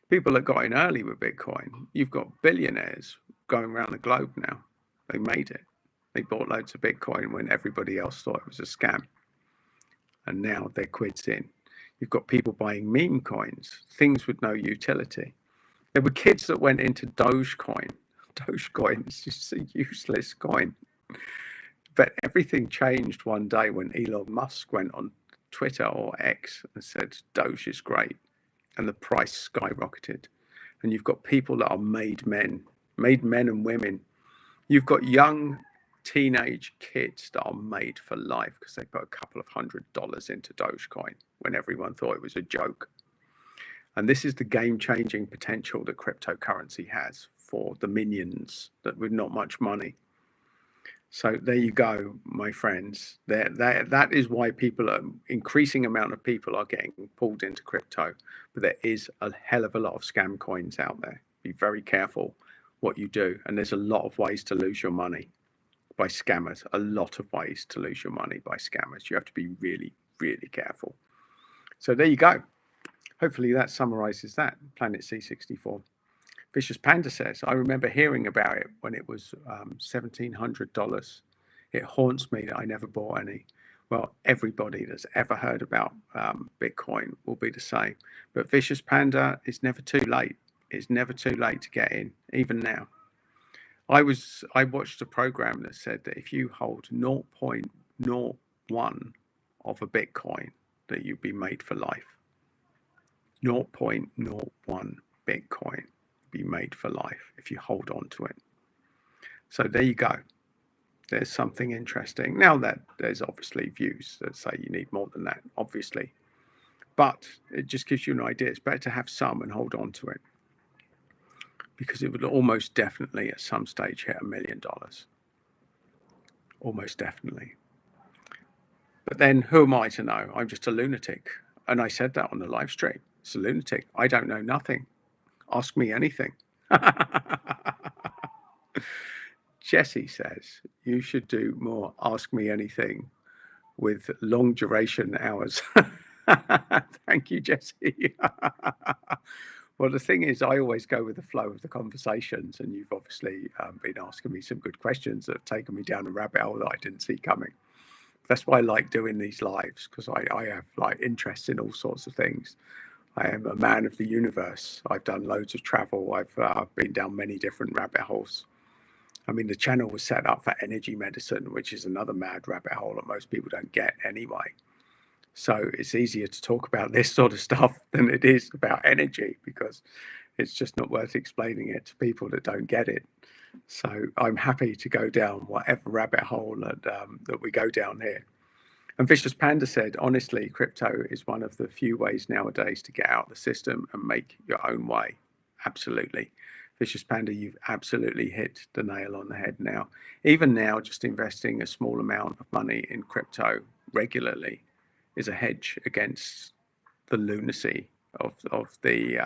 People that got in early with Bitcoin, you've got billionaires going around the globe now. They made it. They bought loads of Bitcoin when everybody else thought it was a scam. And now they're quids in. You've got people buying meme coins, things with no utility. There were kids that went into Dogecoin. Dogecoin is just a useless coin. But everything changed one day when Elon Musk went on Twitter or X and said Doge is great, and the price skyrocketed. And you've got people that are made men and women. You've got young teenage kids that are made for life because they put a couple of $100 into Dogecoin when everyone thought it was a joke. And this is the game-changing potential that cryptocurrency has for the minions that with not much money. So there you go, my friends. That is why increasing amount of people are getting pulled into crypto. But there is a hell of a lot of scam coins out there. Be very careful what you do. And there's a lot of ways to lose your money by scammers. A lot of ways to lose your money by scammers. You have to be really, really careful. So there you go. Hopefully that summarizes that. Planet C64. Vicious Panda says, I remember hearing about it when it was $1,700. It haunts me that I never bought any. Well, everybody that's ever heard about Bitcoin will be the same. But Vicious Panda, it's never too late. It's never too late to get in, even now. I watched a program that said that if you hold 0.01 of a Bitcoin, that you'd be made for life. 0.01 Bitcoin be made for life if you hold on to it. So there you go. There's something interesting. Now that there's obviously views that say you need more than that, obviously. But it just gives you an idea. It's better to have some and hold on to it, because it would almost definitely at some stage hit $1 million. Almost definitely. But then who am I to know? I'm just a lunatic. And I said that on the live stream. It's a lunatic. I don't know nothing. Ask me anything. Jesse says, you should do more Ask Me Anything with long duration hours. Thank you, Jesse. Well, the thing is, I always go with the flow of the conversations, and you've obviously been asking me some good questions that have taken me down a rabbit hole that I didn't see coming. That's why I like doing these lives, because I have like interest in all sorts of things. I am a man of the universe. I've done loads of travel. I've been down many different rabbit holes. I mean, the channel was set up for energy medicine, which is another mad rabbit hole that most people don't get anyway. So it's easier to talk about this sort of stuff than it is about energy, because it's just not worth explaining it to people that don't get it. So I'm happy to go down whatever rabbit hole that we go down here. And Vicious Panda said, honestly, crypto is one of the few ways nowadays to get out of the system and make your own way. Absolutely. Vicious Panda, you've absolutely hit the nail on the head now. Even now, just investing a small amount of money in crypto regularly is a hedge against the lunacy of the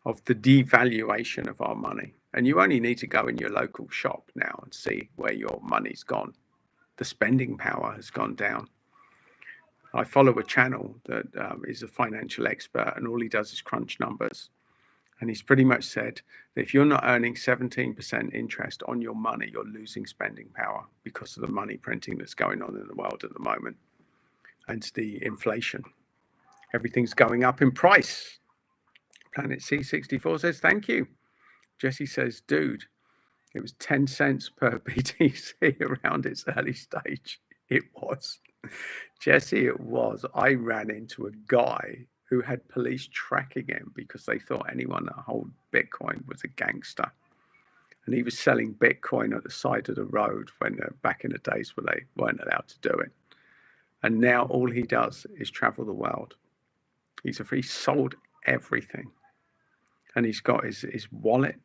devaluation of our money. And you only need to go in your local shop now and see where your money's gone. The spending power has gone down. I follow a channel that is a financial expert, and all he does is crunch numbers. And he's pretty much said that if you're not earning 17% interest on your money, you're losing spending power because of the money printing that's going on in the world at the moment. And the inflation. Everything's going up in price. Planet C64 says, thank you. Jesse says, dude, it was 10 cents per BTC around its early stage. It was. Jesse, it was. I ran into a guy who had police tracking him because they thought anyone that held Bitcoin was a gangster. And he was selling Bitcoin at the side of the road when back in the days when they weren't allowed to do it. And now all he does is travel the world. He sold everything. And he's got his wallet.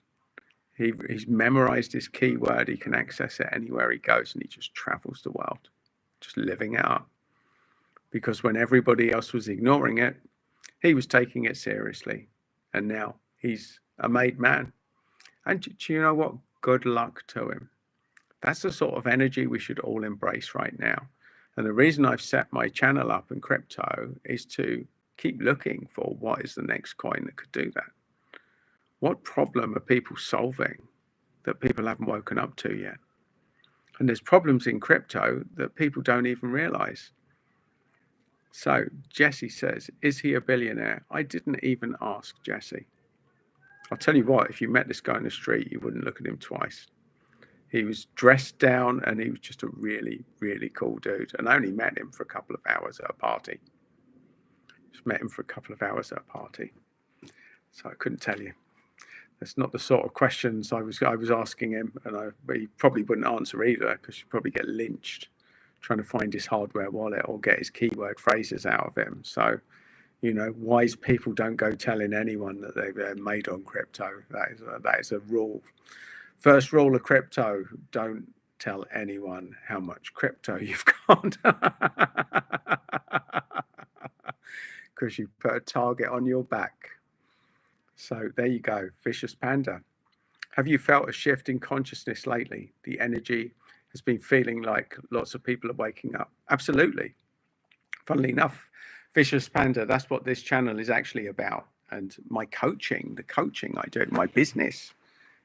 He's memorized his keyword. He can access it anywhere he goes, and he just travels the world, just living it up. Because when everybody else was ignoring it, he was taking it seriously. And now he's a made man. And do you know what? Good luck to him. That's the sort of energy we should all embrace right now. And the reason I've set my channel up in crypto is to keep looking for what is the next coin that could do that. What problem are people solving that people haven't woken up to yet? And there's problems in crypto that people don't even realize. So Jesse says, is he a billionaire? I didn't even ask Jesse. I'll tell you what, if you met this guy in the street, you wouldn't look at him twice. He was dressed down and he was just a really, really cool dude. And I only met him for a couple of hours at a party. Just met him for a couple of hours at a party. So I couldn't tell you. That's not the sort of questions I was asking him, and he probably wouldn't answer either, because you'd probably get lynched trying to find his hardware wallet or get his keyword phrases out of him. So, you know, wise people don't go telling anyone that they're made on crypto. That is a rule. First rule of crypto: don't tell anyone how much crypto you've got, because you put a target on your back. So there you go, Vicious Panda. Have you felt a shift in consciousness lately? The energy has been feeling like lots of people are waking up. Absolutely. Funnily enough, Vicious Panda, that's what this channel is actually about. And my coaching, the coaching I do, my business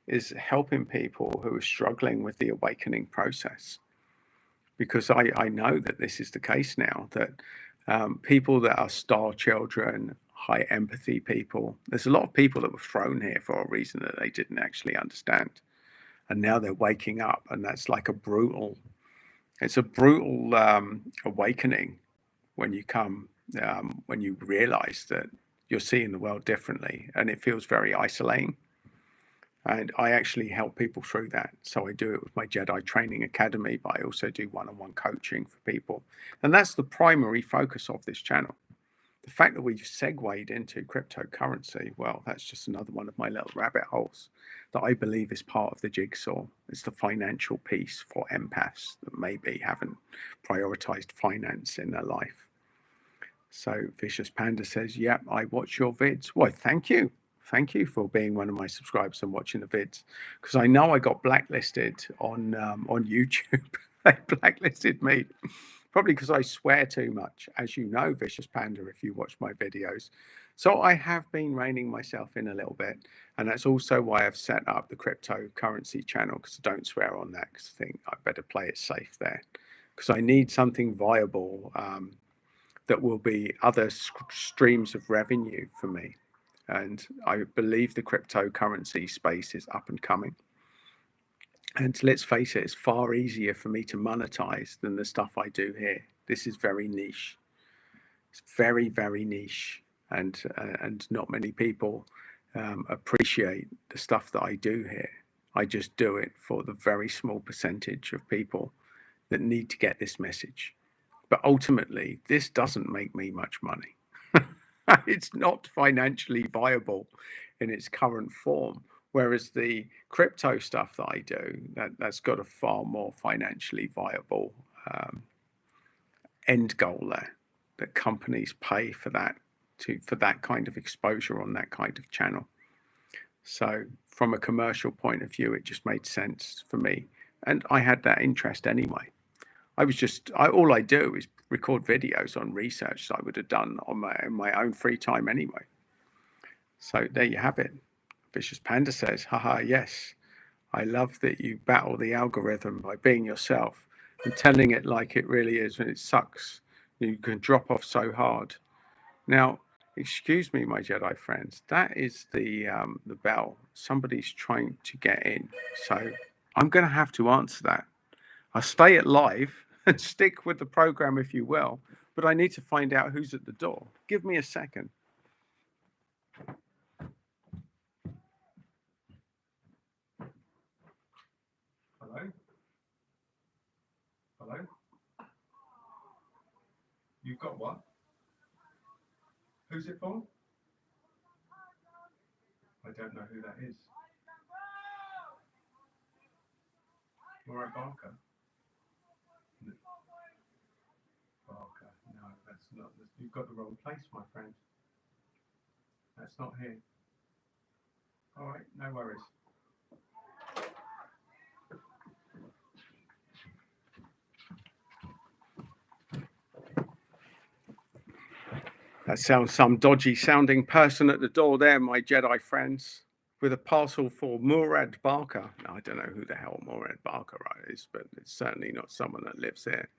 is helping people who are struggling with the awakening process. Because I know that this is the case now, that people that are star children, high empathy people, there's a lot of people that were thrown here for a reason that they didn't actually understand. And now they're waking up, and that's like it's a brutal awakening when you come when you realize that you're seeing the world differently, and it feels very isolating. And I actually help people through that. So I do it with my Jedi Training Academy, but I also do one-on-one coaching for people. And that's the primary focus of this channel. The fact that we've segued into cryptocurrency, well, that's just another one of my little rabbit holes that I believe is part of the jigsaw. It's the financial piece for empaths that maybe haven't prioritized finance in their life. So Vicious Panda says, yep, I watch your vids. Well, thank you. Thank you for being one of my subscribers and watching the vids, because I know I got blacklisted on YouTube. They blacklisted me, probably because I swear too much, as you know, Vicious Panda, if you watch my videos. So I have been reining myself in a little bit, and that's also why I've set up the cryptocurrency channel, because I don't swear on that, because I think I better play it safe there, because I need something viable that will be other streams of revenue for me. And I believe the cryptocurrency space is up and coming. And let's face it, it's far easier for me to monetize than the stuff I do here. This is very niche. It's very, very niche. And not many people appreciate the stuff that I do here. I just do it for the very small percentage of people that need to get this message. But ultimately, this doesn't make me much money. It's not financially viable in its current form. Whereas the crypto stuff that I do, that's got a far more financially viable end goal there, that companies pay for that, for that kind of exposure on that kind of channel. So from a commercial point of view, it just made sense for me. And I had that interest anyway. All I do is record videos on research that I would have done on my own free time anyway. So there you have it. Vicious Panda says, haha, yes. I love that you battle the algorithm by being yourself and telling it like it really is when it sucks. You can drop off so hard. Now, excuse me, my Jedi friends, that is the bell. Somebody's trying to get in. So I'm going to have to answer that. I'll stay it live and stick with the program, if you will, but I need to find out who's at the door. Give me a second. Hello? Hello? You've got what? Who's it for? I don't know who that is. Laura Barker? Barker. No, that's not. You've got the wrong place, my friend. That's not here. All right, no worries. That sounds some dodgy sounding person at the door there, my Jedi friends, with a parcel for Murad Barker. Now, I don't know who the hell Murad Barker is, but it's certainly not someone that lives here.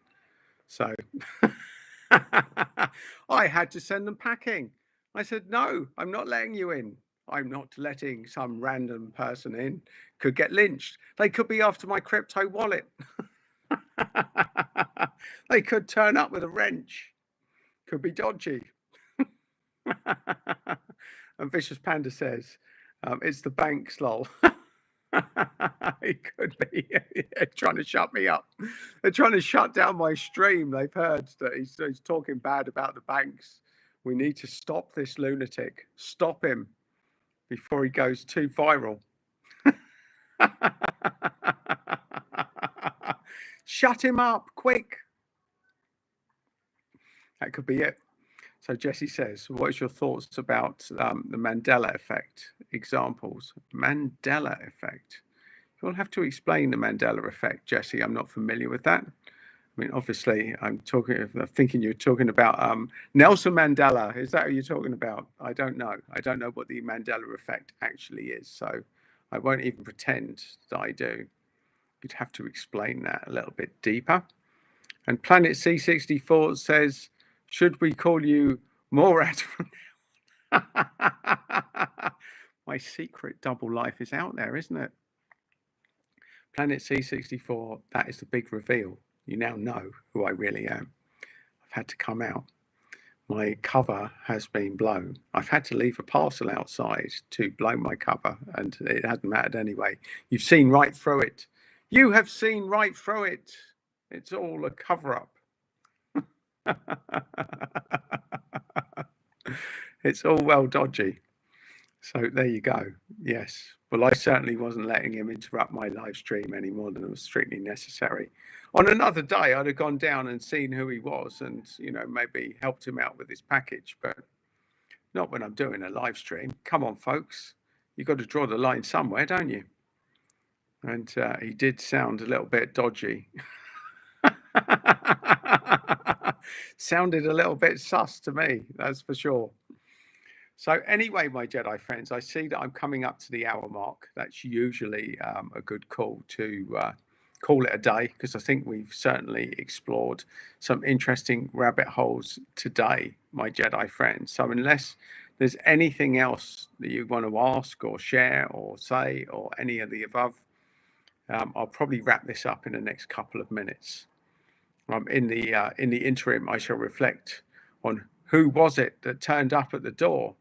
So I had to send them packing. I said, no, I'm not letting you in. I'm not letting some random person in. Could get lynched. They could be after my crypto wallet. They could turn up with a wrench. Could be dodgy. And Vicious Panda says, it's the banks, lol. It could be trying to shut me up. They're trying to shut down my stream. They've heard that he's talking bad about the banks. We need to stop this lunatic. Stop him before he goes too viral. Shut him up, quick. That could be it. So Jesse says, what is your thoughts about the Mandela effect? Examples. Mandela effect. You'll have to explain the Mandela effect, Jesse. I'm not familiar with that. I mean, obviously, I'm thinking you're talking about Nelson Mandela. Is that who you're talking about? I don't know. I don't know what the Mandela effect actually is. So I won't even pretend that I do. You'd have to explain that a little bit deeper. And Planet C64 says, should we call you Morad from now on? My secret double life is out there, isn't it? Planet C64, that is the big reveal. You now know who I really am. I've had to come out. my cover has been blown. I've had to leave a parcel outside to blow my cover, and it hasn't mattered anyway. You've seen right through it. You have seen right through it. It's all a cover-up. It's all well dodgy. So there you go. Yes. Well, I certainly wasn't letting him interrupt my live stream any more than it was strictly necessary. On another day, I'd have gone down and seen who he was and, maybe helped him out with his package, but not when I'm doing a live stream. Come on, folks. You've got to draw the line somewhere, don't you? And he did sound a little bit dodgy. Sounded a little bit sus to me, that's for sure. So anyway, my Jedi friends, I see that I'm coming up to the hour mark. That's usually a good call to call it a day, because I think we've certainly explored some interesting rabbit holes today, my Jedi friends. So unless there's anything else that you want to ask or share or say or any of the above, I'll probably wrap this up in the next couple of minutes. In the interim, I shall reflect on who was it that turned up at the door.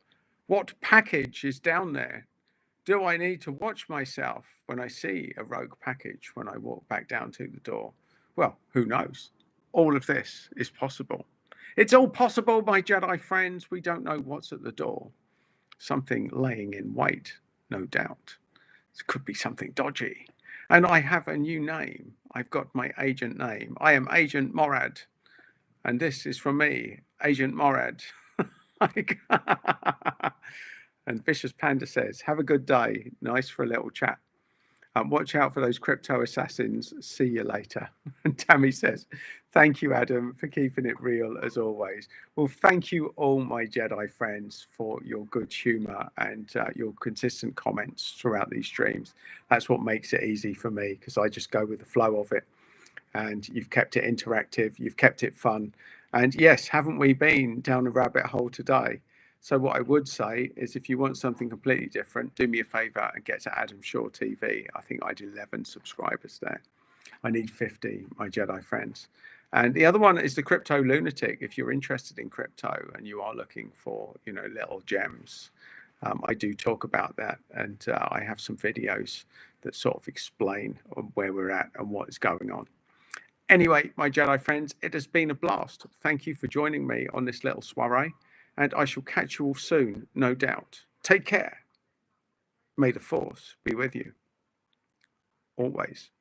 What package is down there? Do I need to watch myself when I see a rogue package when I walk back down to the door? Well, who knows? All of this is possible. It's all possible, my Jedi friends. We don't know what's at the door. Something laying in wait, no doubt. It could be something dodgy. And I have a new name. I've got my agent name. I am Agent Morad. And this is from me, Agent Morad. And Vicious Panda says, have a good day. Nice for a little chat. Watch out for those crypto assassins. See you later. And Tammy says, thank you, Adam, for keeping it real as always. Well, thank you all, my Jedi friends, for your good humor and your consistent comments throughout these streams. That's what makes it easy for me, because I just go with the flow of it. And you've kept it interactive. You've kept it fun. And yes, haven't we been down a rabbit hole today? So what I would say is, if you want something completely different, do me a favor and get to Adam Shaw TV. I think I had 11 subscribers there. I need 50, my Jedi friends. And the other one is the Crypto Lunatic. If you're interested in crypto and you are looking for, little gems, I do talk about that. And I have some videos that sort of explain where we're at and what is going on. Anyway, my Jedi friends, it has been a blast. Thank you for joining me on this little soiree, and I shall catch you all soon, no doubt. Take care. May the Force be with you. Always.